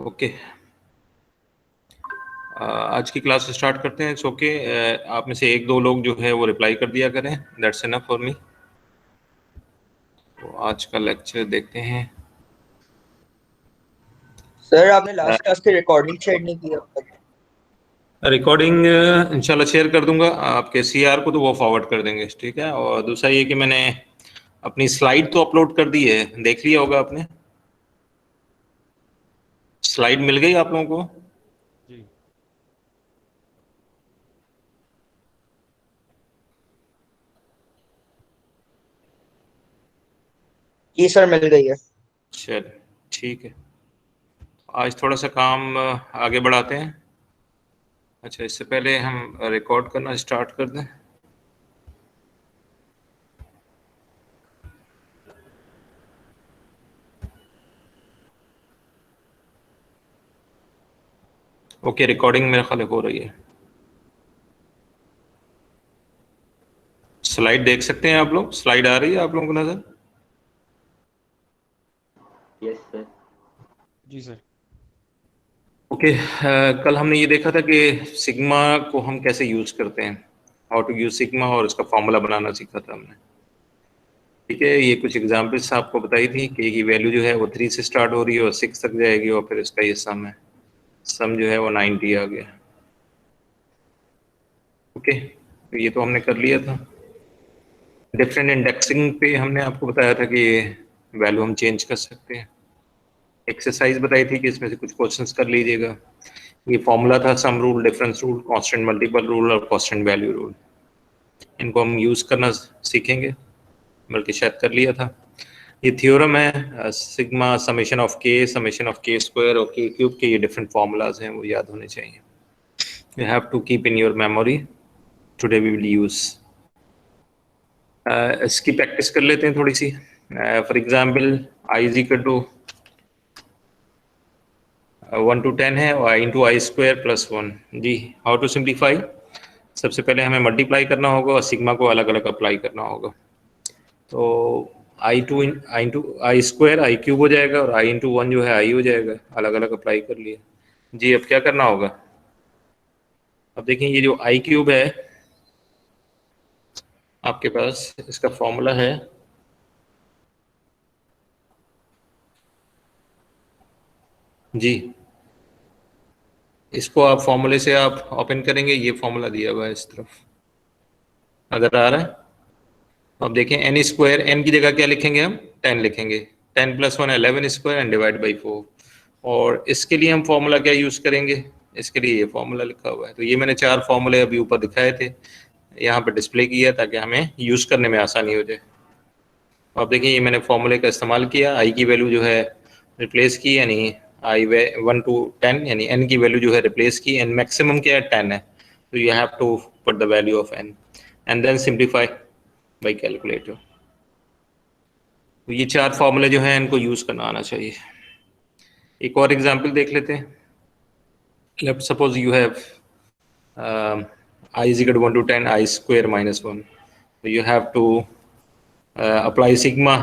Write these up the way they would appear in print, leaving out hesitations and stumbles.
Okay. आज की class start करते हैं। ओके, आप में से एक दो लोग जो है वो रिप्लाई कर दिया करें, दैट्स इनफ फॉर मी। तो आज का लेक्चर देखते हैं। सर आपने लास्ट क्लास की रिकॉर्डिंग शेयर नहीं की अब तक। रिकॉर्डिंग इंशाल्लाह शेयर कर दूंगा आपके सीआर को, तो वो फॉरवर्ड कर देंगे, ठीक है। और दूसरा ये कि मैंने अपनी स्लाइड तो अपलोड कर दी है, देख लिया होगा आपने। स्लाइड मिल गई आप लोगों को? जी जी सर मिल गई है। चल ठीक है, आज थोड़ा सा काम आगे बढ़ाते हैं। अच्छा, इससे पहले हम रिकॉर्ड करना स्टार्ट कर दें। ओके, रिकॉर्डिंग मेरे ख्याल हो रही है। स्लाइड देख सकते हैं आप लोग? स्लाइड आ रही है आप लोगों को नजर? Yes sir. जी सर। ओके, कल हमने ये देखा था कि सिग्मा को हम कैसे यूज करते हैं, हाउ टू यूज सिग्मा, और इसका फॉर्मूला बनाना सीखा था हमने। ठीक है, ये कुछ एग्जांपल्स आपको बताई थी कि ये वैल्यू जो है वो 3 से स्टार्ट हो रही है और 6 तक जाएगी, और फिर इसका ये सम है, सम जो है वो 90 आ गया। ओके, तो ये तो हमने कर लिया था। डिफरेंट इंडेक्सिंग पे हमने आपको बताया था कि वैल्यू हम चेंज कर सकते हैं। एक्सरसाइज बताई थी कि इसमें से कुछ क्वेश्चंस कर लीजिएगा। ये फॉर्मूला था sum rule, difference rule, constant multiple rule और कांस्टेंट वैल्यू रूल। इनको हम यूज करना सीखेंगे, बल्कि शायद कर लिया था। ये थ्योरम है सिग्मा समेशन ऑफ के स्क्वायर और के क्यूब के, ये डिफरेंट फॉर्मूलाज हैं, वो याद होने चाहिए। You have to keep in your memory, today we will use. इसकी प्रैक्टिस कर लेते हैं थोड़ी सी। For example I is equal to 1 to 10 है, और I into I square plus 1। जी, हाउ टू सिंप्लीफाई? सबसे पहले हमें मल्टीप्लाई करना होगा और सिग्मा को अलग अलग अप्लाई करना होगा। तो आई into I square I cube हो जाएगा, और आई इंटू 1 जो है आई हो जाएगा, अलग अलग अप्लाई कर लिए। जी, अब क्या करना होगा? अब देखिए, ये जो आई क्यूब है आपके पास, इसका फॉर्मूला है जी, इसको आप फॉर्मूले से आप ओपन करेंगे, ये फॉर्मूला दिया हुआ है इस तरफ, अगर आ रहा है। अब देखें, एन स्क्वायर, एन की जगह क्या लिखेंगे हम? 10 लिखेंगे। 10 + 1 11 स्क्वायर एंड डिवाइड बाई 4। और इसके लिए हम फॉर्मूला क्या यूज करेंगे? इसके लिए ये फॉर्मूला लिखा हुआ है। तो ये मैंने 4 फॉर्मूले अभी ऊपर दिखाए थे, यहाँ पे डिस्प्ले किया ताकि हमें यूज करने में आसानी हो जाए। अब देखिए, ये मैंने फॉर्मूले का इस्तेमाल किया, आई की वैल्यू जो है रिप्लेस की, यानी आई 1 to 10, यानी एन की वैल्यू जो है रिप्लेस की। एन मैक्सिमम क्या है? 10 है, तो you have to put the value of n and then simplify by calculator. तो ये 4 फॉर्मूले जो हैं इनको यूज करना आना चाहिए। एक और एग्जांपल देख लेते हैं। Let's suppose you have I is equal to 1 to 10 I square minus 1. So you have to apply sigma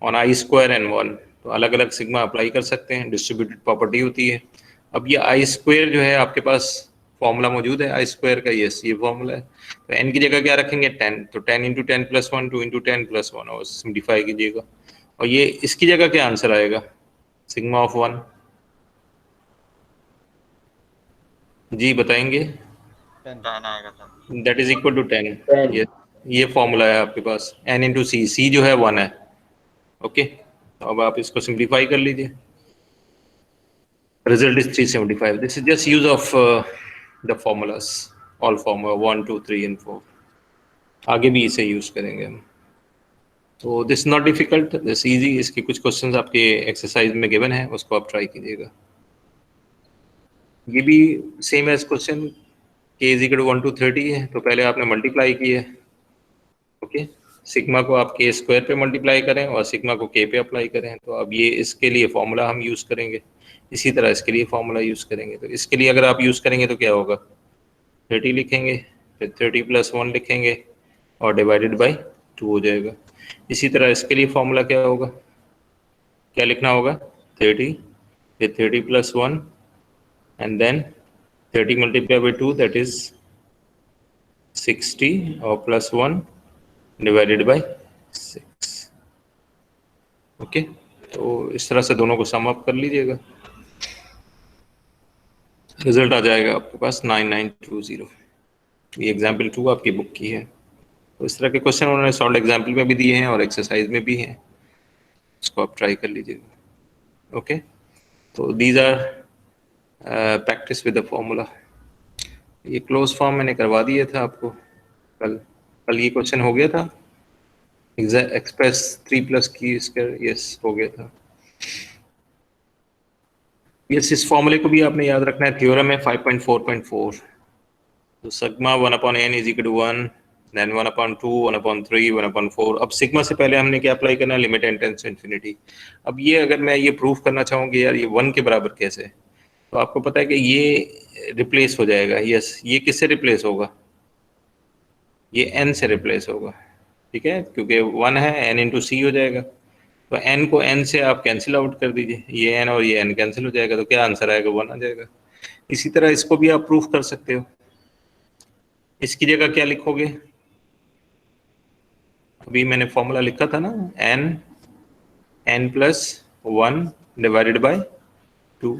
on I square and 1. तो अलग अलग सिग्मा अप्लाई कर सकते हैं, डिस्ट्रीब्यूटेड प्रॉपर्टी होती है। अब ये आई स्क्वायर जो है आपके पास फॉर्मूला मौजूद है आई स्क्वायर का, यस ये फॉर्मूला है। तो एन की जगह क्या रखेंगे? 10। तो 10 इंटू 10 + 1, 2 इंटू 10 + 1, और सिंप्लीफाई कीजिएगा। और ये इसकी जगह क्या आंसर आएगा? Sigma of 1। जी बताएंगे? 10 आएगा sir. That is equal to 10। 10। ये फॉर्मूला है आपके पास, n इंटू सी, सी जो है 1 है। ओके, तो अब आप इसको सिंप्लीफाई कर लीजिए। Result is 375। This is just use of the formulas, all formula 1 2 3 and 4। आगे भी इसे यूज करेंगे हम। तो this not difficult, this easy. इसके कुछ क्वेश्चंस आपके एक्सरसाइज में गिवन है, उसको आप ट्राई कीजिएगा। ये भी same as question, k is equal to 1 to 30 है, तो पहले आपने मल्टीप्लाई किया है। ओके, सिग्मा को आप के स्क्वायर पे मल्टीप्लाई करें और सिग्मा को के पे अप्लाई करें। तो अब ये इसके लिए फॉर्मूला हम यूज़ करेंगे, इसी तरह इसके लिए फॉर्मूला यूज़ करेंगे। तो इसके लिए अगर आप यूज़ करेंगे तो क्या होगा? 30 लिखेंगे, फिर 30 + 1 लिखेंगे, और डिवाइडेड बाई 2 हो जाएगा। इसी तरह इसके लिए फॉर्मूला क्या होगा? क्या लिखना होगा? 30 फिर 30 plus 1 and then 30 multiplied by 2 that is 60 और plus 1 divided by 6. ओके, तो इस तरह से दोनों को सम अप कर लीजिएगा, रिजल्ट आ जाएगा आपके पास 9920. ये एग्जाम्पल 2 आपकी बुक की है. तो इस तरह के क्वेश्चन उन्होंने सॉल्व एग्जाम्पल में भी दिए हैं और एक्सरसाइज में भी हैं, इसको आप ट्राई कर लीजिएगा. ओके, तो these are practice with the formula. ये क्लोज फॉर्म मैंने करवा दिया था आपको कल ये क्वेश्चन हो गया था. एक्सप्रेस 3 प्लस की स्क्वायर, यस हो गया था. यस, इस फॉर्मूले को भी आपने याद रखना है. थ्योरम है 5.4.4. तो sigma 1/n is equal to 1, then 1/2, 1/3, 1/4. अब सिग्मा से पहले हमने क्या अप्लाई करना है, limit n tends to infinity. अब ये अगर मैं ये प्रूफ करना चाहूँगी यार ये 1 के बराबर कैसे, तो आपको पता है कि ये रिप्लेस हो जाएगा. यस, ये किससे रिप्लेस होगा, ये n से रिप्लेस होगा. ठीक है, क्योंकि 1 है, n इंटू सी हो जाएगा. तो n को n से आप कैंसिल आउट कर दीजिए, ये n और ये n कैंसिल हो जाएगा, तो क्या आंसर आएगा, 1 आ जाएगा. इसी तरह इसको भी आप प्रूफ कर सकते हो. इसकी जगह क्या लिखोगे, अभी मैंने फॉर्मूला लिखा था ना, n प्लस 1 डिवाइडेड बाय 2,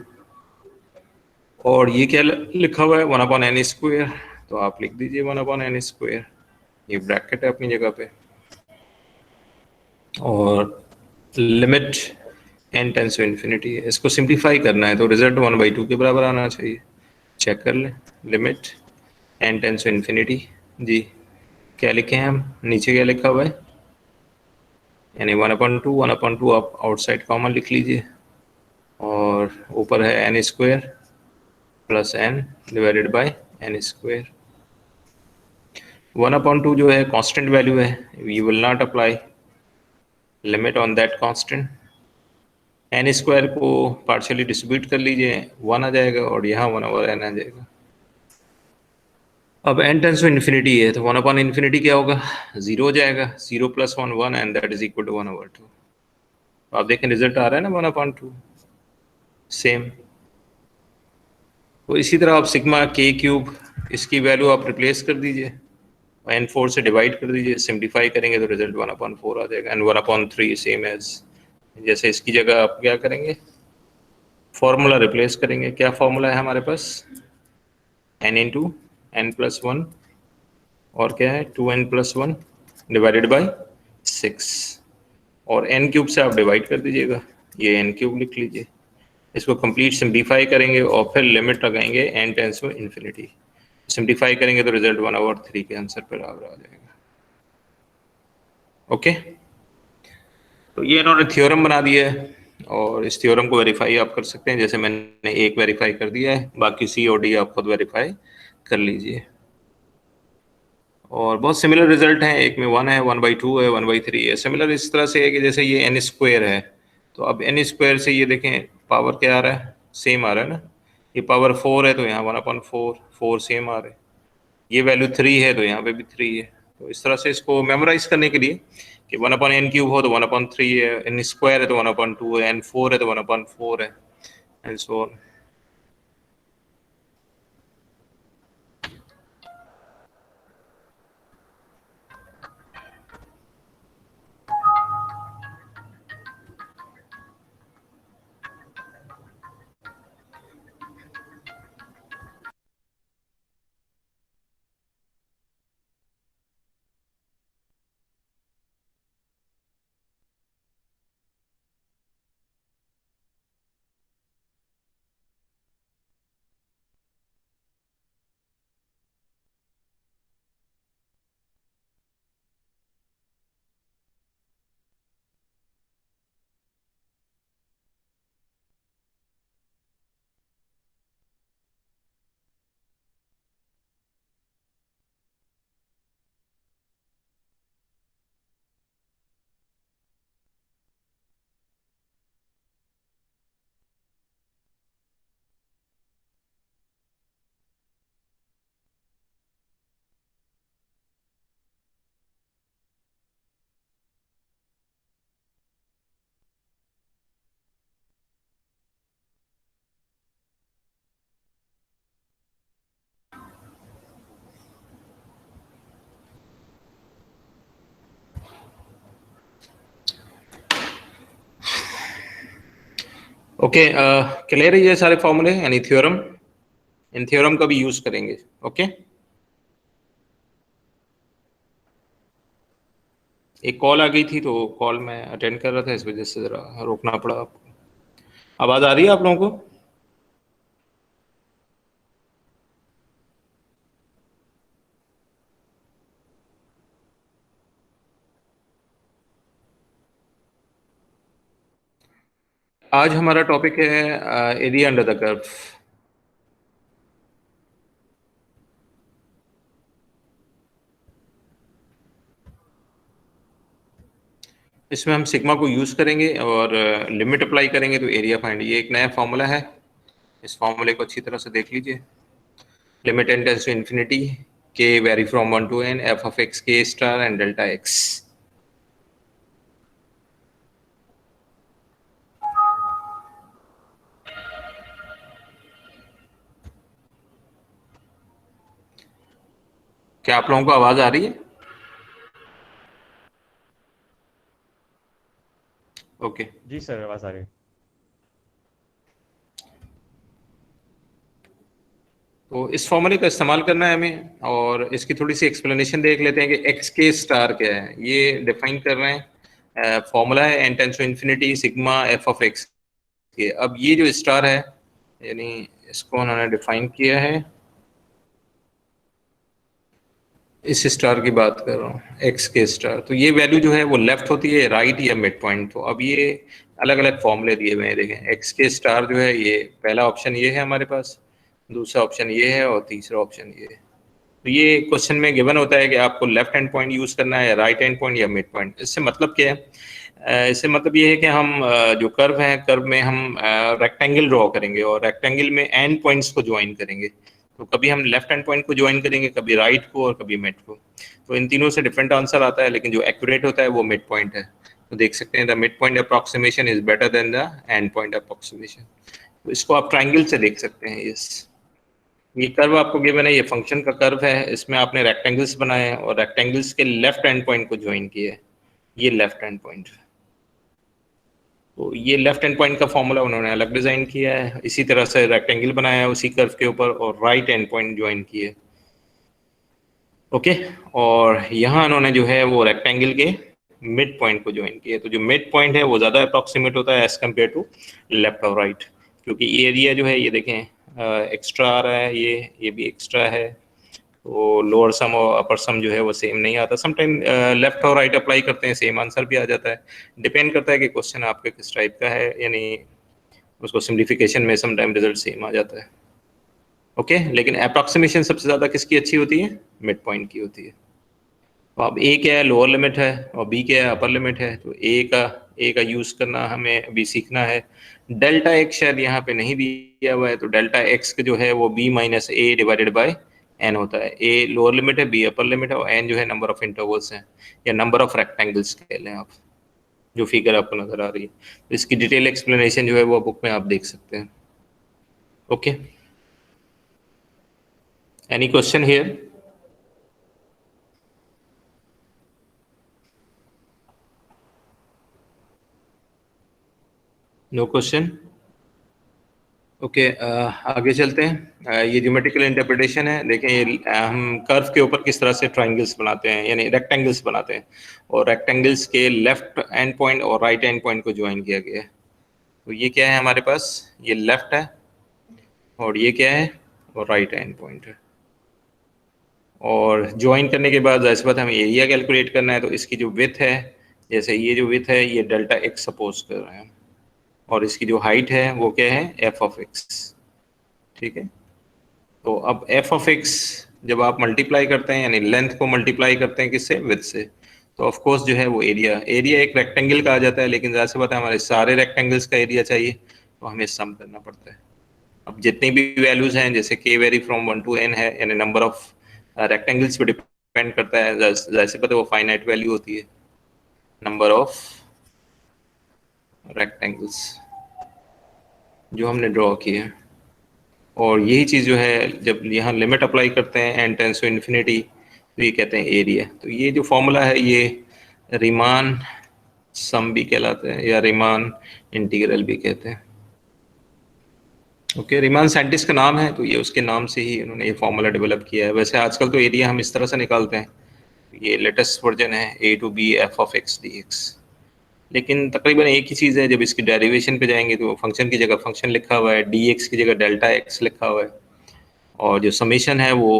और ये क्या लिखा हुआ है 1/n स्क्वायर. तो आप लिख दीजिए 1/n स्क्वायर, ये ब्रैकेट है अपनी जगह पे, और limit n tends to infinity है. इसको सिंप्लीफाई करना है तो रिजल्ट 1/2 के बराबर आना चाहिए. चेक कर लें, limit n tends to infinity. जी, क्या लिखे हैं हम, नीचे क्या लिखा हुआ है, यानी 1/2, 1/2 आप आउटसाइड कॉमन लिख लीजिए, और ऊपर है n square plus n divided by n square. 1/2 जो है कांस्टेंट वैल्यू है, we will not apply limit on that constant. n square को पार्शियली डिस्ट्रीब्यूट कर लीजिए, 1 आ जाएगा, और यहाँ 1/n आ जाएगा. अब n टेंड्स टू इन्फिनिटी है, तो 1/∞ क्या होगा, 0 हो जाएगा. 0 plus 1 1 and that is equal to 1/2. आप देखें रिजल्ट आ रहा है ना 1/2, सेम. तो इसी तरह आप सिग्मा k क्यूब, इसकी वैल्यू आप रिप्लेस कर दीजिए, n4 से डिवाइड कर दीजिए, सिंप्लीफाई करेंगे तो रिजल्ट 1/4 आ जाएगा. एंड 1/3 सेम एज, जैसे इसकी जगह आप क्या करेंगे, फॉर्मूला रिप्लेस करेंगे. क्या फॉर्मूला है हमारे पास, n इंटू n प्लस 1, और क्या है 2n प्लस 1 डिवाइडेड बाई 6, और n क्यूब से आप डिवाइड कर दीजिएगा, ये n क्यूब लिख लीजिए. इसको कंप्लीट सिंप्लीफाई करेंगे और फिर लिमिट लगाएंगे n tends to infinity. Simplify करेंगे तो रिजल्ट 1/3 के आंसर पर आ जाएगा. ओके, तो ये इन्होंने थ्योरम बना दिया है, और इस थ्योरम को वेरीफाई आप कर सकते हैं. जैसे मैंने एक वेरीफाई कर दिया है, बाकी सी और डी आप खुद वेरीफाई कर लीजिए. और बहुत सिमिलर रिजल्ट हैं, एक में 1 है, 1/2 है, 1/3 है. सिमिलर इस तरह से है कि जैसे ये n स्क्वायर है, तो अब n स्क्वायर से ये देखें पावर क्या आ रहा है, सेम आ रहा है ना. ये पावर 4 है तो यहाँ 1/4, 4 सेम आ रहे हैं. ये वैल्यू 3 है तो यहाँ पे भी 3 है. तो इस तरह से इसको मेमोराइज करने के लिए कि 1/n क्यूब हो तो 1/3 है, n स्क्वायर है तो 1/2 है, n4 है तो 1/4 है, and so on. Okay, clear है ये सारे फॉर्मूले यानी थ्योरम? इन थ्योरम का भी यूज करेंगे। ओके, एक कॉल आ गई थी तो कॉल मैं अटेंड कर रहा था, इस वजह से जरा रोकना पड़ा आपको। आवाज आ रही है आप लोगों को? आज हमारा टॉपिक है एरिया अंडर द कर्व। इसमें हम सिग्मा को यूज करेंगे और लिमिट अप्लाई करेंगे तो एरिया फाइंड। ये एक नया फॉर्मूला है, इस फॉर्मूले को अच्छी तरह से देख लीजिए। Limit n tends to infinity k vary from 1 to n f of x k star and delta x। क्या आप लोगों को आवाज आ रही है? ओके, जी सर, आवाज आ रही है। तो इस फॉर्मूले का इस्तेमाल करना है हमें और इसकी थोड़ी सी एक्सप्लेनेशन देख लेते हैं कि एक्स के स्टार क्या है। ये डिफाइन कर रहे हैं, फॉर्मूला है n tends to infinity sigma f of x के। अब ये जो स्टार है यानी इसको उन्होंने डिफाइन किया है, इस स्टार की बात कर रहा हूँ एक्स के स्टार। तो ये वैल्यू जो है वो लेफ्ट होती है, राइट या मिड पॉइंट। तो अब ये अलग अलग फॉर्मूले दिए हुए हैं, देखें एक्स के स्टार जो है ये पहला ऑप्शन ये है हमारे पास, दूसरा ऑप्शन ये है और तीसरा ऑप्शन ये है। तो ये क्वेश्चन में गिवन होता है कि आपको लेफ्ट हैंड पॉइंट यूज करना है, राइट हैंड पॉइंट या मिड पॉइंट। इससे मतलब क्या है? इससे मतलब ये है कि हम जो कर्व है, कर्व में हम रेक्टेंगल ड्रॉ करेंगे और रेक्टेंगल में एंड पॉइंट्स को ज्वाइन करेंगे। तो कभी हम लेफ्ट हैंड पॉइंट को ज्वाइन करेंगे, कभी राइट को और कभी मिड को। तो इन तीनों से डिफरेंट आंसर आता है, लेकिन जो एक्यूरेट होता है वो मिड पॉइंट है। तो देख सकते हैं the mid point approximation is better than the end point approximation. तो इसको आप ट्राइंगल से देख सकते हैं। ये कर्व आपको गिवन है, ये फंक्शन का कर्व है, इसमें आपने रेक्टेंगल्स बनाए हैं और रेक्टेंगल्स के लेफ्ट हैंड पॉइंट को ज्वाइन किया है। ये लेफ्ट हैंड पॉइंट है, तो ये लेफ्ट हैंड पॉइंट का फॉर्मूला उन्होंने अलग डिजाइन किया है। इसी तरह से रेक्टेंगल बनाया है उसी कर्व के ऊपर और राइट हैंड पॉइंट ज्वाइन किए। ओके, और यहाँ उन्होंने जो है वो रेक्टेंगल के मिड पॉइंट को ज्वाइन किया। तो जो मिड पॉइंट है वो ज़्यादा अप्रॉक्सीमेट होता है एज कम्पेयर टू लेफ्ट और राइट, क्योंकि एरिया जो है ये देखें एक्स्ट्रा आ रहा है, ये भी एक्स्ट्रा है। तो लोअर सम और अपर सम जो है वो सेम नहीं आता। समटाइम लेफ्ट और राइट अप्लाई करते हैं, सेम आंसर भी आ जाता है। डिपेंड करता है कि क्वेश्चन आपके किस टाइप का है, यानी उसको सिंप्लीफिकेशन में समटाइम रिजल्ट सेम आ जाता है। ओके, लेकिन अप्रॉक्सीमेशन सबसे ज़्यादा किसकी अच्छी होती है? मिड पॉइंट की होती है। तो अब ए क्या है? लोअर लिमिट है और बी क्या है? अपर लिमिट है। तो ए का यूज़ करना हमें अभी सीखना है। डेल्टा एक्स शायद यहाँ पे नहीं दिया हुआ है, तो डेल्टा एक्स जो है वो b minus a divided by n होता है। ए लोअर लिमिट है, बी अपर लिमिट है और एन जो है नंबर ऑफ इंटरवल्स हैं या नंबर ऑफ रेक्टेंगल्स कह लें आप, जो फिगर आपको नजर आ रही है। तो इसकी डिटेल एक्सप्लेनेशन जो है वो बुक में आप देख सकते हैं। Okay, any question here? No question? Okay, आगे चलते हैं। ये ज्योमेट्रिकल इंटरप्रिटेशन है। देखें ये हम कर्व के ऊपर किस तरह से ट्राइंगल्स बनाते हैं, यानी रेक्टेंगल्स बनाते हैं, और रेक्टेंगल्स के लेफ्ट एंड पॉइंट और राइट एंड पॉइंट को ज्वाइन किया गया है। तो ये क्या है हमारे पास? ये लेफ्ट है और ये क्या है? और राइट एंड पॉइंट है। और ज्वाइन करने के बाद जाहिर सी बात हमें एरिया कैलकुलेट करना है। तो इसकी जो विथ है, जैसे ये जो विथ है ये डेल्टा एक्स सपोज कर रहे हैं, और इसकी जो हाइट है वो क्या है? F of x. ठीक है, तो अब एफ ऑफ एक्स जब आप मल्टीप्लाई करते हैं, यानी लेंथ को मल्टीप्लाई करते हैं किससे? विथ से, तो ऑफ कोर्स जो है वो एरिया एक रेक्टेंगल का आ जाता है। लेकिन ज़ाहिर सी बात है हमारे सारे रेक्टेंगल्स का एरिया चाहिए, तो हमें सम करना पड़ता है। अब जितनी भी वैल्यूज हैं, जैसे के वेरी फ्रॉम 1 to n है, यानी नंबर ऑफ रेक्टेंगल्स पे डिपेंड करता है। जाहिर सी बात है वो फाइनाइट वैल्यू होती है, नंबर ऑफ रेक्टेंगल्स जो हमने ड्रॉ किए हैं। और यही चीज़ जो है जब यहाँ लिमिट अप्लाई करते हैं n टेंड्स टू इन्फिनिटी, तो ये कहते हैं एरिया। तो ये जो फॉर्मूला है ये रीमान सम भी कहलाता है या रीमान इंटीग्रल भी कहते हैं। ओके, रिमान साइंटिस्ट का नाम है, तो ये उसके नाम से ही उन्होंने ये फॉर्मूला डेवलप किया है। वैसे आजकल तो एरिया हम इस तरह से निकालते हैं, ये लेटेस्ट वर्जन है a to b f of x dx, लेकिन तकरीबन एक ही चीज़ है। जब इसकी डेरिवेशन पे जाएंगे तो फंक्शन की जगह फंक्शन लिखा हुआ है, dx की जगह डेल्टा x लिखा हुआ है, और जो समेशन है वो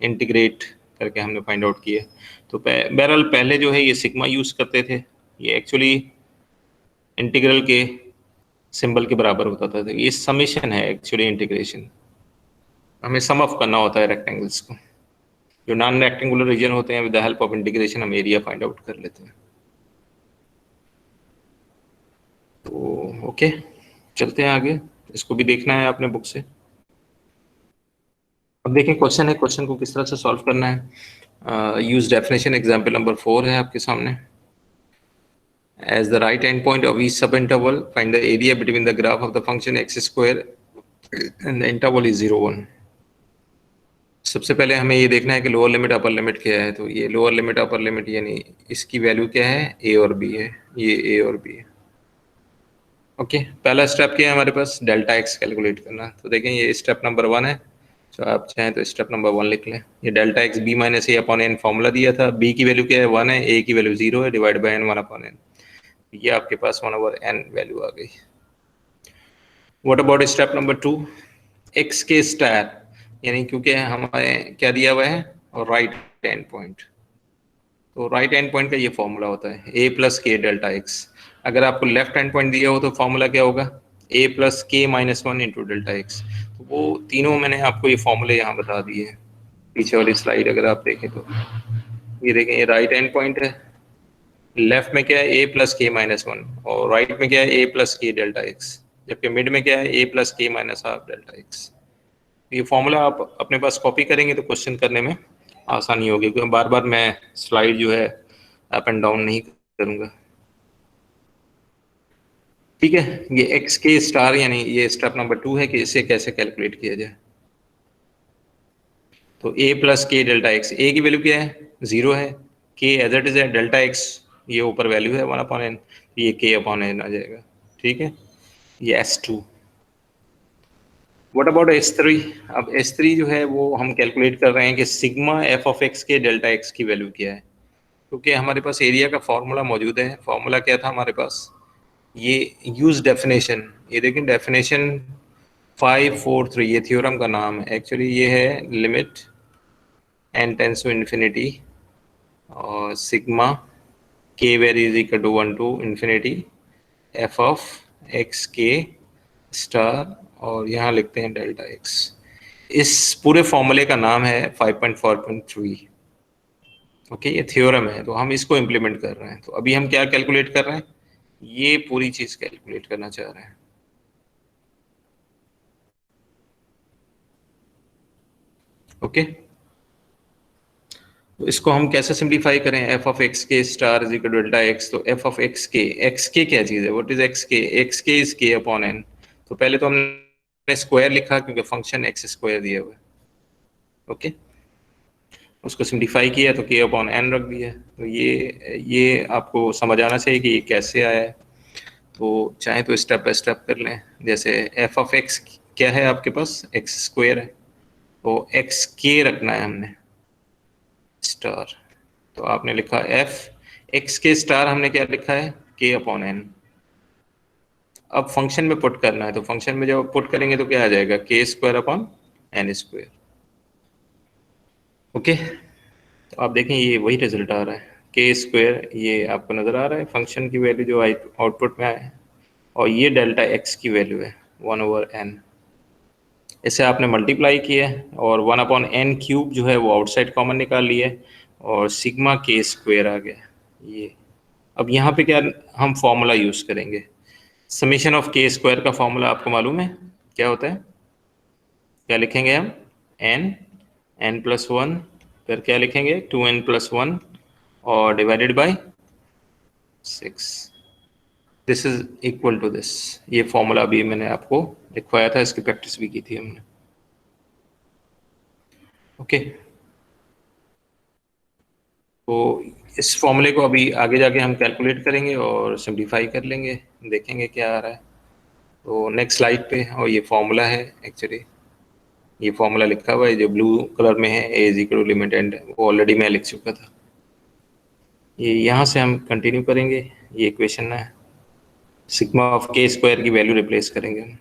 इंटीग्रेट करके हमने फाइंड आउट किया। तो बहरहाल पहले जो है ये सिग्मा यूज़ करते थे, ये एक्चुअली इंटीग्रल के सिंबल के बराबर होता था। तो ये समेशन है एक्चुअली, इंटीग्रेशन हमें सम ऑफ करना होता है रेक्टेंगल्स को। जो नॉन रेक्टेंगुलर रीजन होते हैं, with the help of integration हम एरिया फाइंड आउट कर लेते हैं। तो ओके, चलते हैं आगे, इसको भी देखना है आपने बुक से। अब देखें क्वेश्चन है, क्वेश्चन को किस तरह से सॉल्व करना है। यूज डेफिनेशन, एग्जाम्पल नंबर 4 है आपके सामने। As the right endpoint of each subinterval, find the area between the graph of the function x square and the interval is 0, 1. सबसे पहले हमें ये देखना है कि लोअर लिमिट अपर लिमिट क्या है। तो ये लोअर लिमिट अपर लिमिट यानी इसकी वैल्यू क्या है, a और b है, ये a और b है। ओके, पहला स्टेप क्या है हमारे पास, डेल्टा x कैलकुलेट करना। तो देखें ये स्टेप नंबर 1 है, तो आप चाहें तो स्टेप नंबर 1 लिख लें। ये डेल्टा x b माइनस ए अपॉन एन फॉर्मूला दिया था, b की वैल्यू क्या है 1 है, a की वैल्यू 0 है, divide by n 1 upon n। ये आपके पास 1/n वैल्यू आ गई। What about step number 2, x के स्टार, यानी क्योंकि हमें क्या दिया हुआ है, राइट एंड पॉइंट। तो राइट एंड पॉइंट का ये फॉर्मूला होता है a प्लस के डेल्टा x। अगर आपको लेफ्ट एंड पॉइंट दिया हो तो फॉर्मूला क्या होगा, a प्लस के माइनस 1 इंटू डेल्टा एक्स। तो वो तीनों मैंने आपको ये फॉर्मूले यहाँ बता दिए हैं। पीछे वाली स्लाइड अगर आप देखें तो ये देखें, ये राइट एंड पॉइंट है, लेफ्ट में क्या है a प्लस के माइनस 1, और राइट में क्या है a प्लस के डेल्टा एक्स, जबकि मिड में क्या है a प्लस के माइनस हाफ डेल्टा एक्स। ये फॉर्मूला आप अपने पास कॉपी करेंगे तो क्वेश्चन करने में आसानी होगी, क्योंकि बार बार मैं स्लाइड जो है अप एंड डाउन नहीं करूंगा। ठीक है, ये एक्स के स्टार यानी ये स्टेप नंबर 2 है कि इसे कैसे कैलकुलेट किया जाए। तो a प्लस के डेल्टा एक्स, ए की वैल्यू क्या है 0 है, के एज इट इज है, डेल्टा एक्स ये ऊपर वैल्यू है 1 अपॉन एन, ये के अपॉन एन आ जाएगा। ठीक है, ये S2। व्हाट अबाउट S3, अब S3 जो है वो हम कैलकुलेट कर रहे हैं कि सिग्मा एफ ऑफ एक्स के डेल्टा एक्स की वैल्यू क्या है, क्योंकि हमारे पास एरिया का फॉर्मूला मौजूद है। फॉर्मूला क्या था हमारे पास, ये यूज डेफिनेशन, ये देखें डेफिनेशन 543, ये थ्योरम का नाम है एक्चुअली। ये है limit n tends to infinity और sigma k very is equal to 1 to infinity f of x k star, और यहाँ लिखते हैं डेल्टा x। इस पूरे फॉर्मूले का नाम है 5.4.3। ओके, ये थ्योरम है, तो हम इसको इम्प्लीमेंट कर रहे हैं। तो अभी हम क्या कैलकुलेट कर रहे हैं, ये पूरी चीज कैलकुलेट करना चाह रहे हैं। ओके, तो इसको हम कैसे सिंप्लीफाई करें, एफ ऑफ एक्स के star is equal to delta x. तो एफ ऑफ एक्स के क्या चीज है, what is x k is k upon n. तो पहले तो हमने स्क्वायर लिखा क्योंकि फंक्शन एक्स स्क्वायर दिया हुआ है। ओके, उसको सिंप्लीफाई किया तो के अपॉन एन रख दिया। तो ये आपको समझ आना चाहिए कि ये कैसे आया है। तो चाहे तो स्टेप बाय स्टेप कर लें। जैसे एफ ऑफ एक्स क्या है आपके पास, एक्स स्क्वायर है, तो एक्स के रखना है हमने स्टार। तो आपने लिखा एफ एक्स के स्टार, हमने क्या लिखा है के अपॉन एन। अब फंक्शन में पुट करना है, तो फंक्शन में जब पुट करेंगे तो क्या आ जाएगा, k square upon n square. Okay, तो आप देखें ये वही रिजल्ट आ रहा है, के स्क्वायर ये आपको नजर आ रहा है फंक्शन की वैल्यू जो आउटपुट में आए, और ये डेल्टा एक्स की वैल्यू है 1/n। इसे आपने मल्टीप्लाई किया और 1/n क्यूब जो है वो आउटसाइड कॉमन निकाल लिया, और सिग्मा के स्क्वायर आ गया ये। अब यहाँ पे क्या हम फॉर्मूला यूज करेंगे, समीशन ऑफ के स्क्वायर का फॉर्मूला आपको मालूम है क्या होता है, क्या लिखेंगे हम, n प्लस 1, फिर क्या लिखेंगे 2n प्लस 1 और divided by 6, this is equal to this. ये फॉर्मूला अभी मैंने आपको लिखवाया था, इसकी प्रैक्टिस भी की थी हमने। ओके, तो इस फॉर्मूले को अभी आगे जाके हम कैलकुलेट करेंगे और सिंप्लीफाई कर लेंगे, देखेंगे क्या आ रहा है। तो नेक्स्ट स्लाइड पे, और ये फॉर्मूला है एक्चुअली, ये फॉर्मूला लिखा हुआ है जो ब्लू कलर में है, A is equal to limit n, वो ऑलरेडी मैं लिख चुका था। ये यहाँ से हम कंटिन्यू करेंगे, ये इक्वेशन है, सिग्मा ऑफ के स्क्वायर की वैल्यू रिप्लेस करेंगे हम।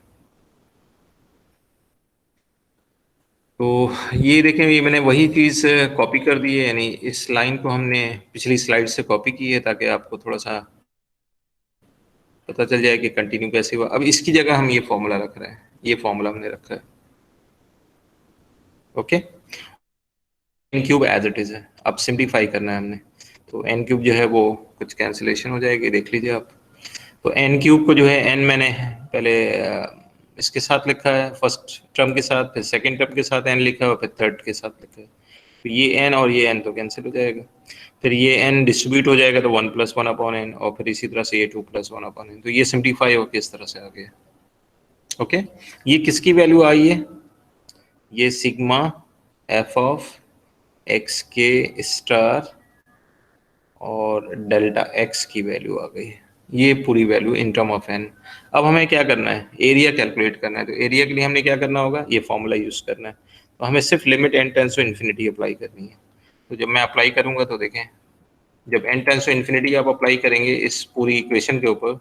तो ये देखें, ये मैंने वही चीज़ कॉपी कर दी है, यानी इस लाइन को हमने पिछली स्लाइड से कॉपी की है ताकि आपको थोड़ा सा पता चल जाए कि कंटिन्यू कैसे हुआ। अब इसकी जगह हम ये फॉर्मूला रख रहे हैं, ये फॉर्मूला हमने रखा है, okay. N cube as it is है, अब सिंप्लीफाई करना है हमने, तो एन क्यूब जो है वो कुछ कैंसिलेशन हो जाएगी, देख लीजिए आप। तो एन क्यूब को जो है एन मैंने पहले इसके साथ लिखा है, फर्स्ट टर्म के साथ, फिर सेकंड टर्म के साथ एन लिखा है, और फिर थर्ड के साथ लिखा है। तो ये एन और ये एन तो कैंसिल हो जाएगा, फिर ये एन डिस्ट्रीब्यूट हो जाएगा तो 1 + 1 अपॉन एन, और फिर इसी तरह से ये 2 + 1 अपॉन एन। तो ये सिंप्लीफाई होकर इस तरह से आ गया, ओके। ये किसकी वैल्यू आई है? ये सिग्मा एफ ऑफ एक्स के स्टार और डेल्टा एक्स की वैल्यू आ गई है, ये पूरी value in term of n. अब हमें क्या करना है? एरिया कैलकुलेट करना है। तो एरिया के लिए हमने क्या करना होगा? ये फॉर्मूला यूज करना है। तो हमें सिर्फ limit n tends to infinity apply करनी है। तो जब मैं अप्लाई करूंगा तो देखें, जब एन टेंड्स टू इन्फिनिटी आप अप्लाई करेंगे इस पूरी इक्वेशन के ऊपर,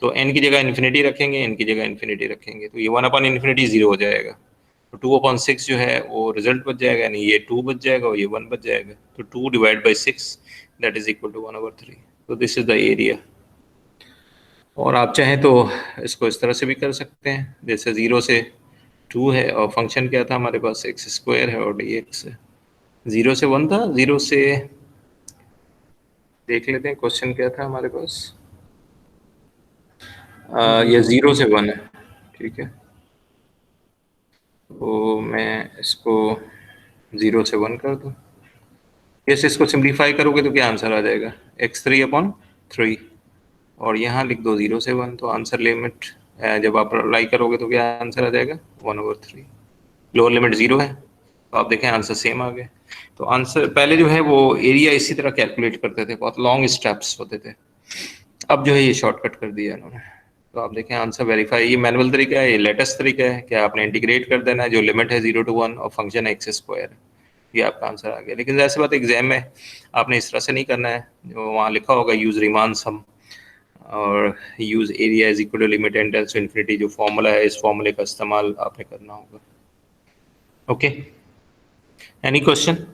तो एन की जगह इन्फिनिटी रखेंगे, एन की जगह इन्फिनिटी रखेंगे, तो ये 1/∞ 0 हो जाएगा। तो 2/6 जो है वो रिजल्ट बच जाएगा, यानी ये 2 बच जाएगा और ये 1 बच जाएगा। तो 2 / 6 दैट इज इक्वल टू 1/3। तो दिस इज द एरिया। और आप चाहें तो इसको इस तरह से भी कर सकते हैं, जैसे 0 से 2 है और फंक्शन क्या था हमारे पास? x² है और dx है। 0 से 1 था, 0 से देख लेते हैं क्वेश्चन क्या था हमारे पास। ये 0 से 1 है, ठीक है। तो मैं इसको 0 से 1 कर दूं। जैसे इसको सिंप्लीफाई करोगे तो क्या आंसर आ जाएगा? x3/3, और यहाँ लिख दो 0 से 1, तो आंसर लिमिट जब आप अप्लाई करोगे तो क्या आंसर आ जाएगा? 1/3। लोअर लिमिट 0 है, तो आप देखें आंसर सेम आ गए। तो आंसर पहले जो है वो एरिया इसी तरह कैलकुलेट करते थे, बहुत लॉन्ग स्टेप्स होते थे, अब जो है ये शॉर्टकट कर दिया इन्होंने। तो आप देखें आंसर वेरीफाई, ये मैनुअल तरीका है, ये लेटेस्ट तरीका है कि आपने इंटीग्रेट कर देना है, जो लिमिट है 0 to 1 और फंक्शन x², ये आपका आंसर आ गया। लेकिन जैसे बात एग्जाम में आपने इस तरह से नहीं करना है, जो वहाँ लिखा होगा यूज रीमान सम और use area is equal to limit n tends to infinity, जो फॉर्मूला है इस फॉर्मूले का इस्तेमाल आपने करना होगा, ओके। Any question?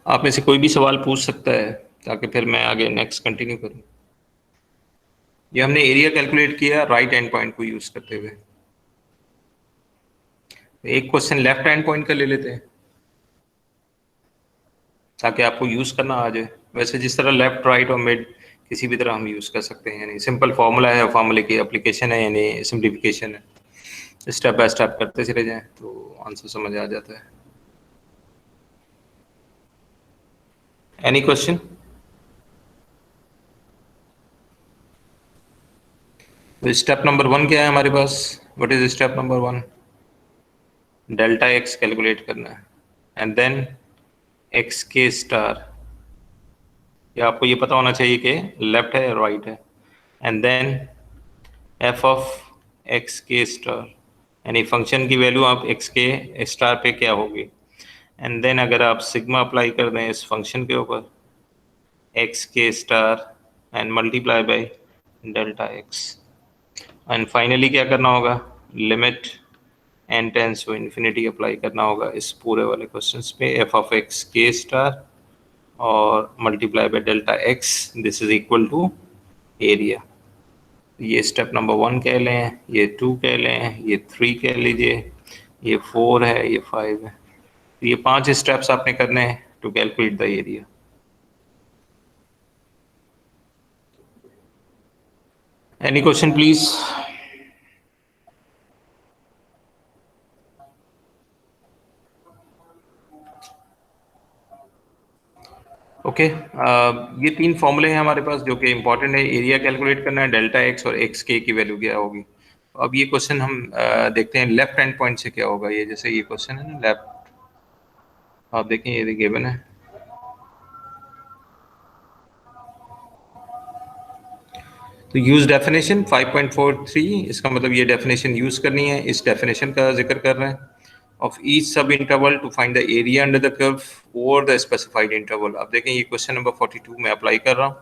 आप में से कोई भी सवाल पूछ सकता है ताकि फिर मैं आगे नेक्स्ट कंटिन्यू करूं। ये हमने एरिया कैलकुलेट किया राइट एंड पॉइंट को यूज करते हुए। एक क्वेश्चन लेफ्ट हैंड पॉइंट का ले लेते हैं ताकि आपको यूज करना आ जाए। वैसे जिस तरह लेफ्ट राइट और मिड किसी भी तरह हम यूज कर सकते हैं, यानी सिंपल फॉर्मूला है, फॉर्मूले की एप्लीकेशन है, यानी सिंप्लीफिकेशन है। स्टेप बाय स्टेप करते चले जाएं तो आंसर समझ आ जाता है। Any question? तो स्टेप नंबर 1 क्या है हमारे पास? What is step number 1? Delta x calculate करना है, एंड देन एक्स के स्टार, या आपको ये पता होना चाहिए कि लेफ्ट है या राइट है, and then f of x के स्टार, यानी फंक्शन की वैल्यू आप एक्स के स्टार पे क्या होगी, एंड देन अगर आप सिग्मा अप्लाई कर दें इस फंक्शन के ऊपर एक्स के star and multiply by delta x, and finally क्या करना होगा? Limit n tends to infinity apply करना होगा इस पूरे वाले क्वेश्चन पे, एफ ऑफ एक्स के स्टार और multiply by delta x, this is equal to area. ये स्टेप नंबर 1 कह लें, ये 2 कह लें, ये 3 कह लीजिए, ये 4 है, ये 5 है। तो ये 5 स्टेप्स आपने करने हैं to calculate the area. Any question please? Okay, ये 3 फॉर्मूले हैं हमारे पास जो कि इंपॉर्टेंट है। एरिया कैलकुलेट करना है, डेल्टा एक्स और एक्स के की वैल्यू क्या होगी। अब ये क्वेश्चन हम देखते हैं लेफ्ट हैंड पॉइंट से क्या होगा। ये जैसे ये क्वेश्चन है ना लेफ्ट, आप देखें ये गिवन है, तो यूज डेफिनेशन 5.43, इसका मतलब ये डेफिनेशन यूज करनी है, इस डेफिनेशन का जिक्र कर रहे हैं। Of each sub interval to find the area under the curve over the specified interval. अब देखें ये क्वेश्चन नंबर 42 में अप्लाई कर रहा हूँ,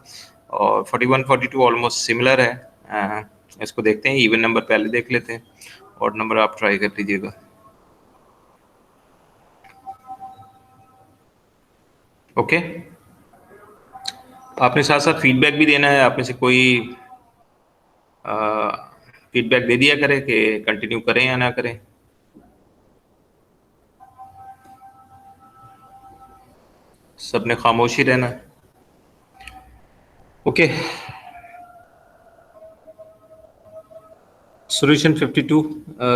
और 41 42 ऑलमोस्ट सिमिलर है। इसको देखते हैं, इवन नंबर पहले देख लेते हैं, ऑड नंबर आप ट्राई कर लीजिएगा। ओके, आपने साथ साथ फीडबैक भी देना है। आप में से कोई फीडबैक दे दिया करे कि कंटिन्यू करें या ना करें। सबने खामोशी रहना है। Okay, solution 52।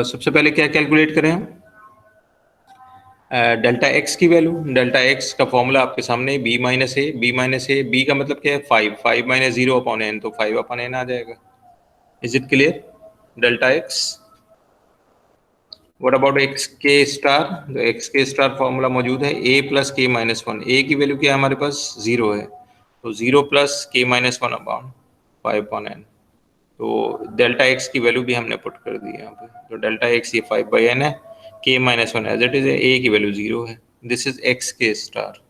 सबसे पहले क्या कैलकुलेट करें हम? डेल्टा एक्स की वैल्यू। डेल्टा एक्स का फॉर्मूला आपके सामने, बी माइनस ए। बी माइनस ए, बी का मतलब क्या है? 5। 5 माइनस 0 अपॉन एन, तो 5 अपॉन एन आ जाएगा। Is it clear? Delta x. What about x के स्टार? तो एक्स के स्टार फॉर्मूला मौजूद है, ए प्लस के माइनस 1। ए की वैल्यू क्या है हमारे पास? 0 है, तो 0 प्लस के माइनस 1 अपॉन 5 अपॉन एन। तो डेल्टा एक्स की वैल्यू भी हमने पुट कर दी यहाँ पे। तो डेल्टा एक्स ये 5 बाई एन है, के माइनस 1 एज इट इज है, ए की वैल्यू 0 है। दिस इज एक्स के स्टार।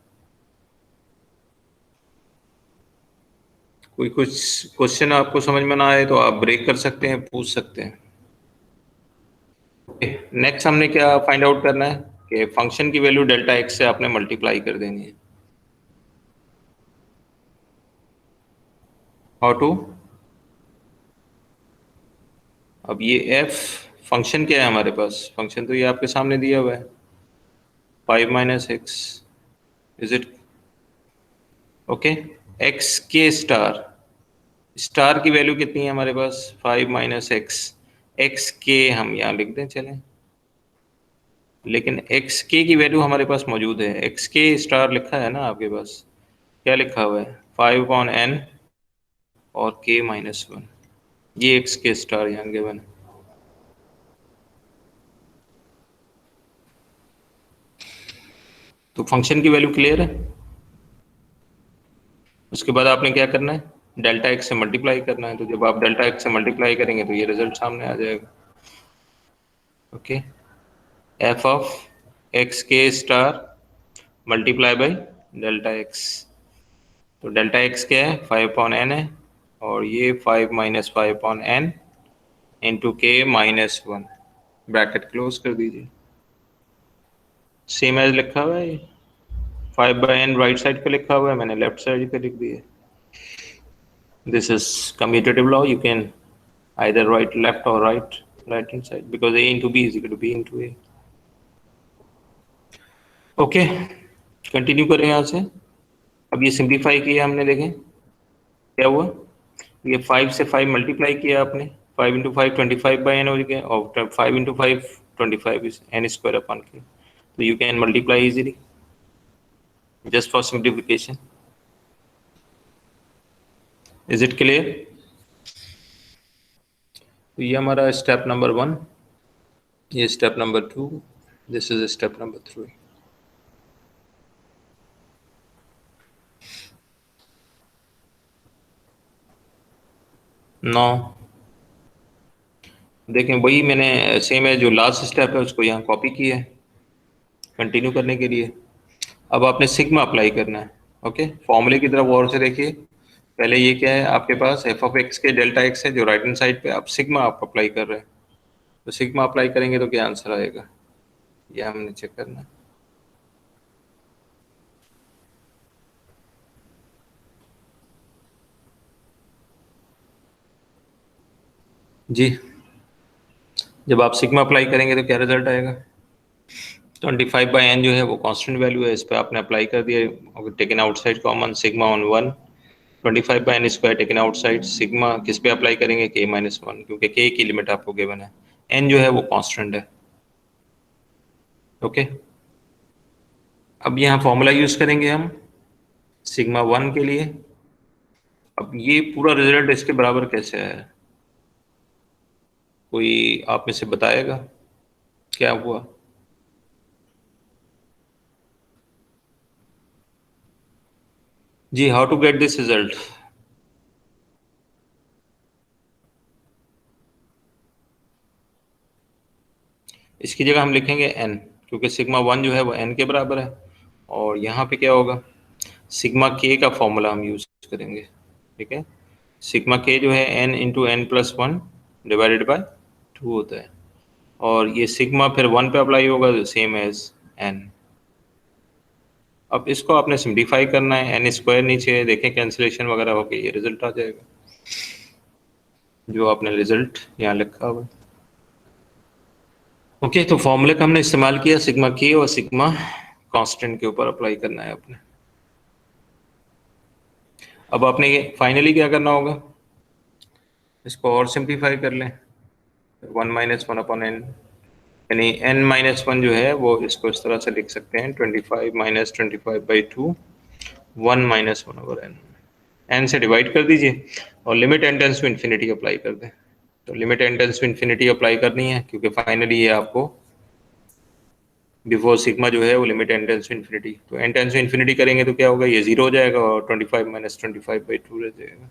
कोई कुछ क्वेश्चन आपको समझ में ना आए तो आप ब्रेक कर सकते हैं, पूछ सकते हैं। नेक्स्ट हमने क्या फाइंड आउट करना है कि फंक्शन की वैल्यू डेल्टा एक्स से आपने मल्टीप्लाई कर देनी है। How to? अब ये एफ फंक्शन क्या है हमारे पास? फंक्शन तो ये आपके सामने दिया हुआ है, 5 minus x. Is it okay? X के स्टार, स्टार की वैल्यू कितनी है हमारे पास? 5 माइनस एक्स। एक्स के हम यहाँ लिख दें चलें, लेकिन एक्स के की वैल्यू हमारे पास मौजूद है। एक्स के स्टार लिखा है ना आपके पास? क्या लिखा हुआ है? 5 अपॉन एन और के माइनस 1। ये एक्स के स्टार यहाँ गिवन है। तो फंक्शन की वैल्यू क्लियर है। उसके बाद आपने क्या करना है? डेल्टा एक्स से मल्टीप्लाई करना है। तो जब आप डेल्टा एक्स से मल्टीप्लाई करेंगे तो ये रिजल्ट सामने आ जाएगा। ओके, एफ ऑफ एक्स के star multiply by delta x. तो डेल्टा एक्स क्या है? 5 अपॉन एन है, और ये 5 माइनस 5 अपॉन एन इंटू के माइनस 1। ब्रैकेट क्लोज कर दीजिए। सेम एज लिखा हुआ है, 5 बाई एन राइट साइड पे लिखा हुआ है, मैंने लेफ्ट साइड पे लिख दिया। This is commutative law, you can either write left or right hand side, because a into b is equal to b into a. Okay, continue करें यहाँ से। अब ये सिंप्लीफाई किया हमने, देखें क्या हुआ। ये 5 से 5 मल्टीप्लाई किया आपने, 5 इंटू 5 25 बाई एन हो गया, और 5 into 5 25 is n square upon k. तो you can multiply easily just for simplification. Is it clear? तो ये हमारा स्टेप नंबर 1, ये step number 2, this is step number 3। No, देखें वही मैंने सेम है, जो लास्ट स्टेप है उसको यहाँ कॉपी किया है कंटिन्यू करने के लिए। अब आपने सिग्मा अप्लाई करना है। ओके, फॉर्मूले की तरफ और से देखिए। पहले ये क्या है आपके पास? एफ ऑफ एक्स के डेल्टा एक्स है जो राइट हैंड साइड पे, अब सिग्मा आप अप्लाई कर रहे हैं। तो सिग्मा अप्लाई करेंगे तो क्या आंसर आएगा, ये हमने चेक करना है। जी, जब आप सिग्मा अप्लाई करेंगे तो क्या रिजल्ट आएगा? 25 बाई एन जो है वो कांस्टेंट वैल्यू है, इस पर आपने अप्लाई कर दिया, taken outside common, sigma on 1। 25 by n square taken outside, sigma किस पे अप्लाई करेंगे? के माइनस 1, क्योंकि के की लिमिट आपको गिवन है, एन जो है वो कांस्टेंट है। ओके, अब यहाँ फॉर्मूला यूज करेंगे हम सिग्मा 1 के लिए। अब ये पूरा रिजल्ट इसके बराबर कैसे है? कोई आप में से बताएगा क्या हुआ? जी, how to get this result? इसकी जगह हम लिखेंगे n, क्योंकि सिग्मा 1 जो है वो n के बराबर है। और यहाँ पे क्या होगा, सिग्मा k का फॉर्मूला हम यूज करेंगे। ठीक है, सिग्मा k जो है n into n plus 1 divided by 2 होता है, और ये सिग्मा फिर 1 पे अप्लाई होगा, सेम एज n। अब इसको आपने सिंप्लीफाई करना है, n स्क्वायर नीचे देखें कैंसिलेशन वगैरह होके ये रिजल्ट आ जाएगा, जो आपने रिजल्ट यहाँ लिखा हुआ। ओके, तो फॉर्मूले का हमने इस्तेमाल किया, सिग्मा k और सिग्मा कांस्टेंट के ऊपर अप्लाई करना है आपने। अब आपने ये फाइनली क्या करना होगा, इसको और सिंप्लीफाई कर लें, 1 माइनस 1 अपॉन n, यानी n माइनस 1 जो है वो इसको इस तरह से लिख सकते हैं, 25 माइनस 25/2 1 माइनस 1 ओवर n से डिवाइड कर दीजिए और limit n tends to infinity apply कर दें। तो limit n tends to infinity apply करनी है, क्योंकि फाइनली ये आपको बिफोर सिग्मा जो है वो limit n tends to infinity, तो n टेंड्स टू इन्फिनिटी करेंगे तो क्या होगा, ये 0 हो जाएगा और 25 माइनस 25/2 रह जाएगा।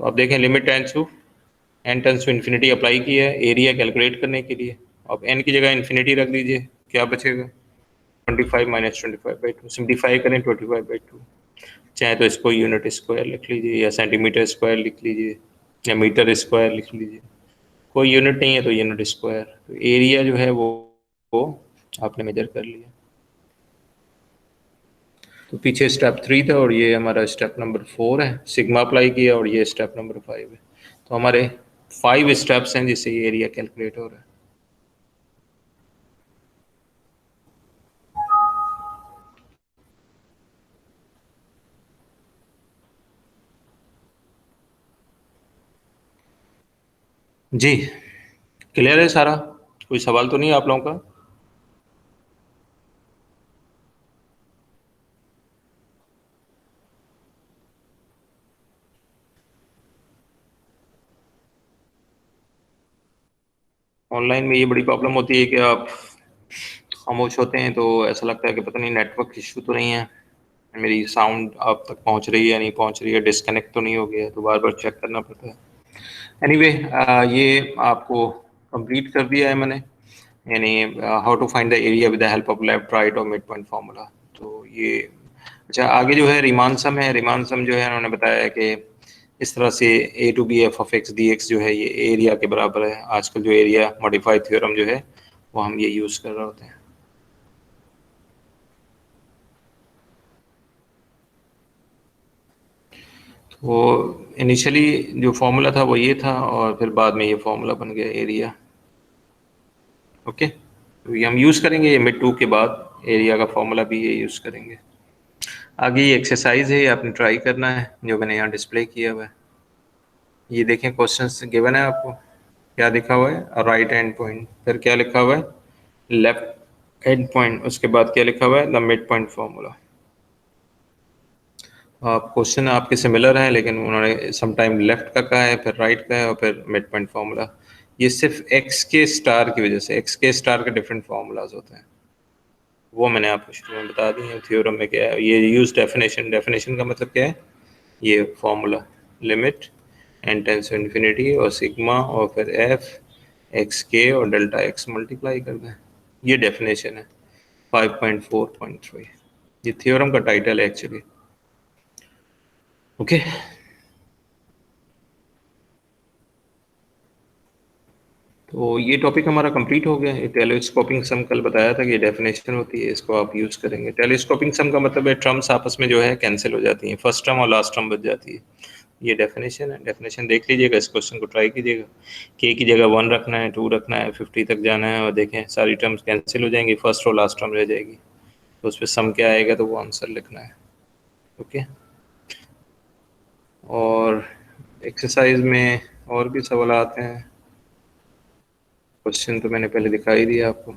तो आप देखें limit n tends to infinity apply की है एरिया कैलकुलेट करने के लिए। अब n की जगह इन्फिनिटी रख दीजिए, क्या बचेगा, 25 माइनस 25/2, सिंप्लीफाई करें 25/2, चाहे तो इसको यूनिट स्क्वायर लिख लीजिए या सेंटीमीटर स्क्वायर लिख लीजिए या मीटर स्क्वायर लिख लीजिए, कोई यूनिट नहीं है तो यूनिट स्क्वायर। तो एरिया जो है वो आपने मेजर कर लिया। तो पीछे स्टेप 3 था और ये हमारा स्टेप नंबर 4 है, सिग्मा अप्लाई किया, और ये स्टेप नंबर 5 है। तो हमारे 5 स्टेप्स हैं जिससे ये एरिया कैलकुलेट हो रहा है। जी, क्लियर है सारा, कोई सवाल तो नहीं है आप लोगों का? ऑनलाइन में ये बड़ी प्रॉब्लम होती है कि आप खामोश होते हैं तो ऐसा लगता है कि पता नहीं नेटवर्क इशू तो नहीं है, मेरी साउंड आप तक पहुंच रही है या नहीं पहुंच रही है, डिस्कनेक्ट तो नहीं हो गया, तो बार बार चेक करना पड़ता है। एनीवे ये आपको कंप्लीट कर दिया है मैंने, यानी how to find the area with the help of left right और मिड पॉइंट फार्मूला। तो ये अच्छा, आगे जो है रीमान सम है, रीमान सम जो है उन्होंने बताया कि इस तरह से a to B f of x d x जो है ये एरिया के बराबर है। आजकल जो एरिया मॉडिफाइड थ्योरम जो है वो हम ये यूज़ कर रहे होते हैं। तो इनिशियली जो फॉर्मूला था वो ये था और फिर बाद में ये फॉर्मूला बन गया एरिया। ओके, तो ये हम यूज़ करेंगे, ये मिड 2 के बाद एरिया का फॉर्मूला भी ये यूज़ करेंगे। आगे ये एक्सरसाइज है, ये आपने ट्राई करना है, जो मैंने यहाँ डिस्प्ले किया हुआ है। ये देखें क्वेश्चन गिवन है आपको, क्या लिखा हुआ है, राइट एंड पॉइंट, फिर क्या लिखा हुआ है, लेफ्ट एंड पॉइंट, उसके बाद क्या लिखा हुआ है, द मिड पॉइंट फॉर्मूला। आप क्वेश्चन आपके सिमिलर हैं, लेकिन उन्होंने समटाइम लेफ्ट का कहा है, फिर राइट का है और फिर मिड पॉइंट फार्मूला। ये सिर्फ एक्स के स्टार की वजह से, एक्स के स्टार के डिफरेंट फार्मूलाज होते हैं, वो मैंने आपको शुरू में बता दी है। थ्योरम में क्या है, ये यूज डेफिनेशन, डेफिनेशन का मतलब क्या है, ये formula limit n tends to infinity और सिग्मा और फिर एफ एक्स के और डेल्टा एक्स मल्टीप्लाई कर दें, ये डेफिनेशन है 5.4.3। ये थ्योरम का टाइटल है एक्चुअली। ओके, तो ये टॉपिक हमारा कंप्लीट हो गया। ये टेलीस्कोपिंग सम कल बताया था कि ये डेफिनेशन होती है, इसको आप यूज़ करेंगे। टेलीस्कोपिंग सम का मतलब है टर्म्स आपस में जो है कैंसिल हो जाती हैं, फर्स्ट टर्म और लास्ट टर्म बच जाती है। ये डेफिनेशन है, डेफिनेशन देख लीजिएगा, इस क्वेश्चन को ट्राई कीजिएगा। के की जगह 1 रखना है, 2 रखना है, 50 तक जाना है और देखें सारी टर्म्स कैंसिल हो जाएंगी, फर्स्ट और लास्ट टर्म रह जाएगी, तो उस पर सम क्या आएगा तो वो आंसर लिखना है। ओके, और एक्सरसाइज में और भी सवाल आते हैं, क्वेश्चन तो मैंने पहले दिखा ही दिया आपको।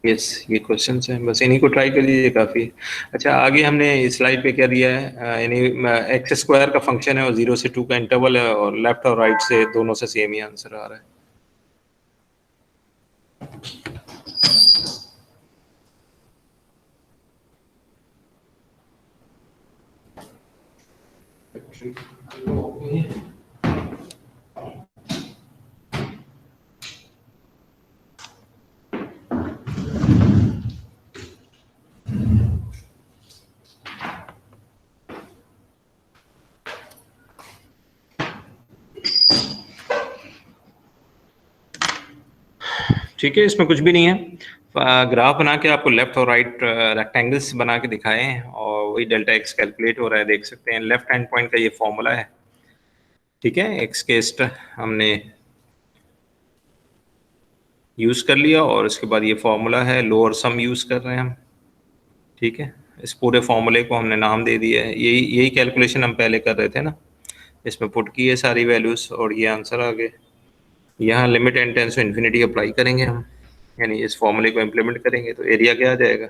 यस, ये क्वेश्चन हैं, बस इन्हीं को ट्राई कर लीजिए, काफ़ी। अच्छा, आगे हमने इस स्लाइड पे क्या दिया है, यानी एक्स स्क्वायर का फंक्शन है और 0 से 2 का इंटरवल है, और लेफ्ट और राइट से दोनों से सेम ही आंसर आ रहा है। ठीक है, इसमें कुछ भी नहीं है। ग्राफ बना के आपको लेफ्ट और राइट रेक्टेंगल्स बना के दिखाए हैं और वही डेल्टा एक्स कैलकुलेट हो रहा है, देख सकते हैं। लेफ्ट हैंड पॉइंट का ये फॉर्मूला है, ठीक है। एक्स के हमने यूज़ कर लिया और उसके बाद ये फॉर्मूला है, लोअर सम यूज़ कर रहे हैं हम, ठीक है। इस पूरे फॉर्मूले को हमने नाम दे दिया है। यही यही कैलकुलेशन हम पहले कर रहे थे ना, इसमें पुट की है सारी वैल्यूज़ और ये आंसर आ गए। यहाँ limit n tends to infinity apply करेंगे हम, यानी इस फॉर्मूले को इम्प्लीमेंट करेंगे तो एरिया क्या आ जाएगा,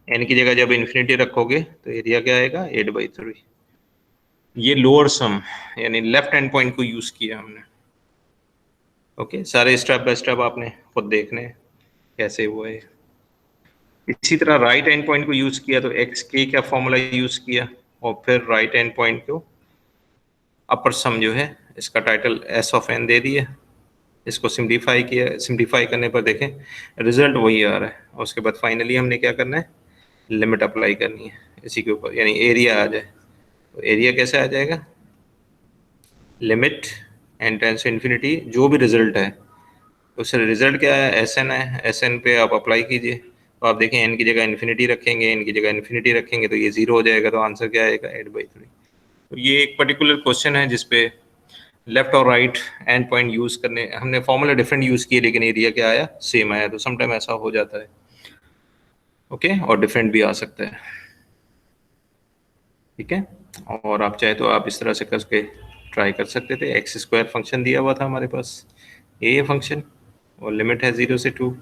एन की जगह जब इन्फिनिटी रखोगे तो एरिया क्या आएगा, 8/3। ये लोअर सम यानी लेफ्ट हैंड पॉइंट को यूज़ किया हमने। ओके, सारे स्टेप बाय स्टेप आपने खुद देखने हैं कैसे हुआ है। इसी तरह राइट हैंड पॉइंट को यूज़ किया तो एक्स के क्या फॉर्मूला यूज़ किया और फिर राइट हैंड पॉइंट को अपर सम जो है इसका टाइटल एस ऑफ एन दे दिया, इसको सिंप्लीफाई किया। सिंप्लीफाई करने पर देखें रिजल्ट वही आ रहा है और उसके बाद फाइनली हमने क्या करना है, लिमिट अप्लाई करनी है इसी के ऊपर, यानी एरिया आ जाए। तो एरिया कैसे आ जाएगा, limit n tends to infinity, जो भी रिजल्ट है उस रिजल्ट क्या है, एस एन है, एस एन पे आप अप्लाई कीजिए। तो आप देखें एन की जगह इन्फिनिटी रखेंगे, एन की जगह इन्फिनिटी रखेंगे तो ये 0 हो जाएगा, तो आंसर क्या आएगा, 8/3। तो ये एक पर्टिकुलर क्वेश्चन है जिसपे लेफ्ट और राइट एंड पॉइंट यूज करने, हमने फॉर्मूला डिफरेंट यूज किए लेकिन एरिया क्या आया, सेम आया। तो समटाइम ऐसा हो जाता है, ओके, और डिफरेंट भी आ सकता है, ठीक है। और आप चाहे तो आप इस तरह से करके ट्राई कर सकते थे। एक्स स्क्वायर फंक्शन दिया हुआ था हमारे पास, ये फंक्शन, और लिमिट है 0 से 2।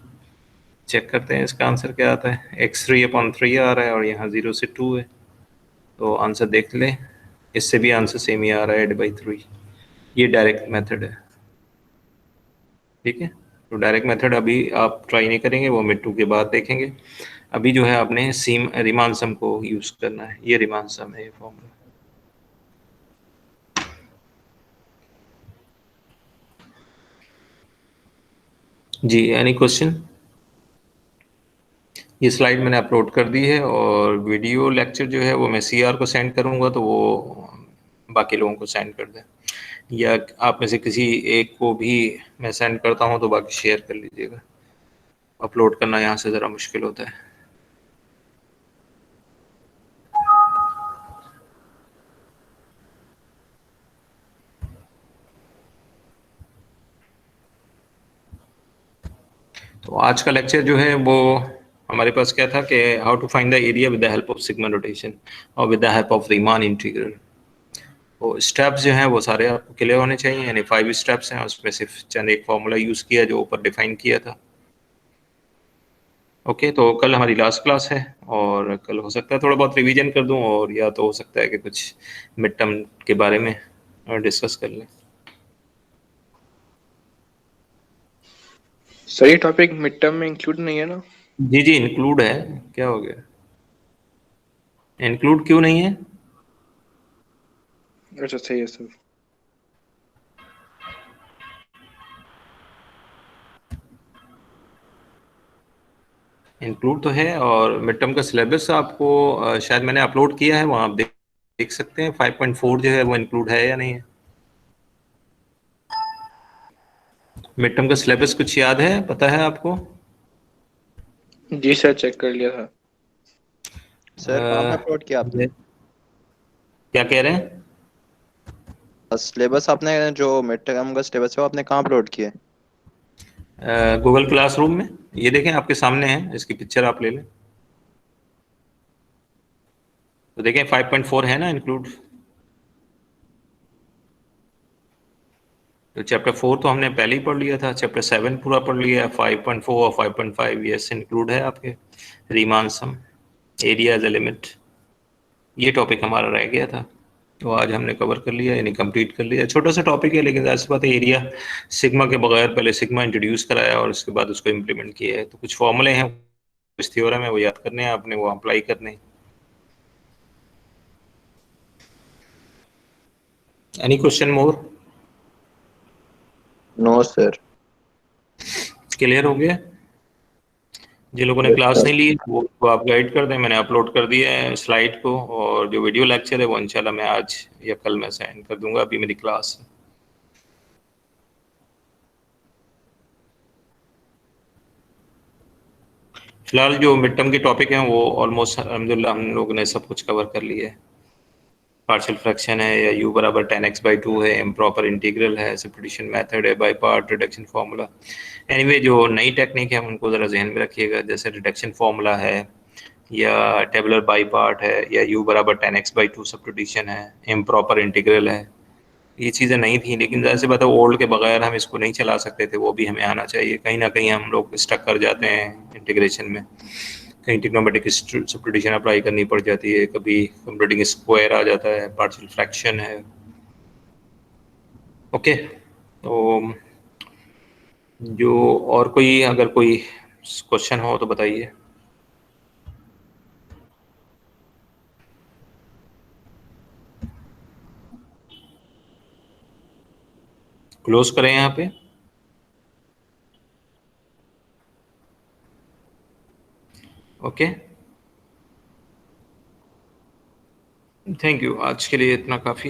चेक करते हैं इसका आंसर क्या आता है, x3/3 आ रहा है और यहाँ 0 से 2 है, तो आंसर देख लें, इससे भी आंसर सेम ही आ रहा है, 8/3। ये डायरेक्ट मेथड है, ठीक है। तो डायरेक्ट मेथड अभी आप ट्राई नहीं करेंगे, वो मिड 2 के बाद देखेंगे। अभी जो है आपने सीम रिमान सम को यूज करना है, ये रिमान सम है, ये फॉर्मूला। जी, एनी क्वेश्चन। ये स्लाइड मैंने अपलोड कर दी है और वीडियो लेक्चर जो है वो मैं सीआर को सेंड करूंगा, तो वो बाकी लोगों को सेंड कर दें, या आप में से किसी एक को भी मैं सेंड करता हूं तो बाकी शेयर कर लीजिएगा। अपलोड करना यहाँ से ज़रा मुश्किल होता है। तो आज का लेक्चर जो है वो हमारे पास क्या था कि how to find the area with the help of sigma rotation और with the help of Riemann integral. तो स्टेप्स जो हैं वो सारे आपको क्लियर होने चाहिए, यानी 5 स्टेप्स हैं, उसमें सिर्फ चंद एक फार्मूला यूज़ किया जो ऊपर डिफाइन किया था। ओके, तो कल हमारी लास्ट क्लास है और कल हो सकता है थोड़ा बहुत रिवीजन कर दूं, और या तो हो सकता है कि कुछ मिड टर्म के बारे में डिस्कस कर लें। सर ये टॉपिक मिड टर्म में इंक्लूड नहीं है ना? जी जी, इंक्लूड है, क्या हो गया, इंक्लूड क्यों नहीं है? अच्छा सही है सर। इंक्लूड तो है, और मिड टर्म का सिलेबस आपको शायद मैंने अपलोड किया है, वहाँ आप देख सकते हैं 5.4 जो है वो इंक्लूड है या नहीं है। मिड टर्म का सिलेबस कुछ याद है, पता है आपको? जी सर, चेक कर लिया था। सर कहाँ पे अपलोड किया आपने? क्या कह रहे हैं? सिलेबस आपने जो मिड टर्म का सिलेबस है वो आपने कहाँ अपलोड किया है? गूगल क्लासरूम में, ये देखें आपके सामने है, इसकी पिक्चर आप ले लें तो देखें 5.4 है ना इंक्लूड। तो चैप्टर 4 तो हमने पहले ही पढ़ लिया था, चैप्टर 7 पूरा पढ़ लिया, 5.4 और 5.5 यस इंक्लूड है आपके। Riemann sum, area as a limit, ये टॉपिक हमारा रह गया था, तो आज हमने कवर कर लिया, यानी कंप्लीट कर लिया। छोटा सा टॉपिक है लेकिन ऐसी बात है, एरिया सिग्मा के बगैर पहले सिग्मा इंट्रोड्यूस कराया और उसके बाद उसको इम्प्लीमेंट किया है। तो कुछ फॉर्मूले हैं, कुछ थ्योरम है, वो याद करने हैं आपने, वो अप्लाई करने हैं। Any question more? No sir. Clear हो गया? जिन लोगों ने क्लास नहीं ली वो आप गाइड कर दें, मैंने अपलोड कर दिया है स्लाइड को, और जो वीडियो लेक्चर है वो इंशाल्लाह मैं आज या कल में सेंड कर दूंगा, अभी मेरी क्लास है। फिलहाल जो मिड टर्म के टॉपिक हैं वो ऑलमोस्ट अल्हम्दुलिल्लाह हम लोगों ने सब कुछ कवर कर लिया है। पार्शियल फ्रैक्शन है या u बराबर 10x/2 है, इम्प्रॉपर इंटीग्रल है, सब्स्टिट्यूशन मेथड है, by part reduction formula. Anyway जो नई टेक्निक है उनको ज़रा जहन में रखिएगा, जैसे रिडक्शन फार्मूला है या टेबुलर बाई पार्ट है या u बराबर 10x/2 सब्स्टिट्यूशन है, इम्प्रॉपर इंटीग्रल है। ये चीज़ें नहीं थी, लेकिन ज़ाहिर सी बात है ओल्ड के बगैर हम इसको नहीं चला सकते थे, वो भी हमें आना चाहिए। कहीं ना कहीं हम लोग स्टक कर जाते हैं इंटीग्रेशन में, कहीं ट्रिग्नोमेट्रिक सब्स्टिट्यूशन अप्लाई करनी पड़ जाती है, कभी कंप्यूटिंग स्क्वायर आ जाता है, पार्शियल फ्रैक्शन है। ओके, तो जो और कोई अगर कोई क्वेश्चन हो तो बताइए। क्लोज करें यहाँ पे। ओके, थैंक यू, आज के लिए इतना काफ़ी।